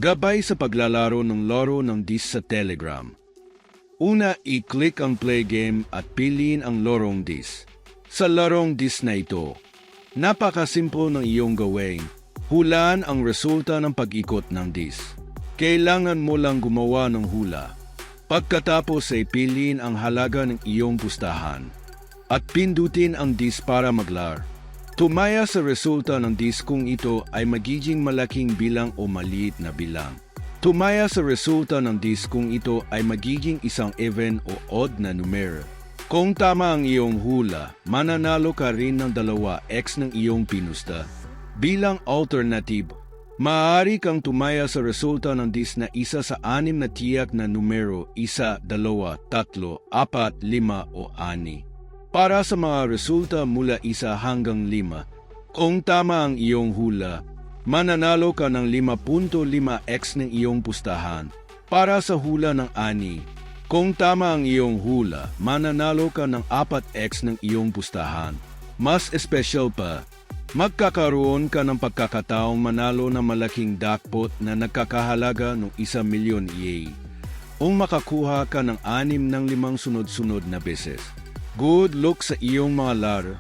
Gabay sa paglalaro ng laro ng dis sa Telegram. Una, i-click ang play game at piliin ang larong dis. Sa larong dis na ito, napakasimple ng iyong gawin. Hulaan ang resulta ng pag-ikot ng dis. Kailangan mo lang gumawa ng hula. Pagkatapos ay piliin ang halaga ng iyong pustahan at pindutin ang dis para maglar. Tumaya sa resulta ng dis kung ito ay magiging malaking bilang o maliit na bilang. Tumaya sa resulta ng dis kung ito ay magiging isang even o odd na numero. Kung tama ang iyong hula, mananalo ka rin ng 2x ng iyong pinusta. Bilang alternative, maaari kang tumaya sa resulta ng dis na isa sa 6 na tiyak na numero, 1, 2, 3, 4, 5 o 6. Para sa mga resulta mula 1 hanggang 5, kung tama ang iyong hula, mananalo ka ng 5.5x ng iyong pustahan. Para sa hula ng 6, kung tama ang iyong hula, mananalo ka ng 4x ng iyong pustahan. Mas espesyal pa, magkakaroon ka ng pagkakataong manalo ng malaking jackpot na nagkakahalaga ng 1 milyon yen. Kung makakuha ka ng 6 ng 5 sunod-sunod na beses. Good luck sa iyong mga laro.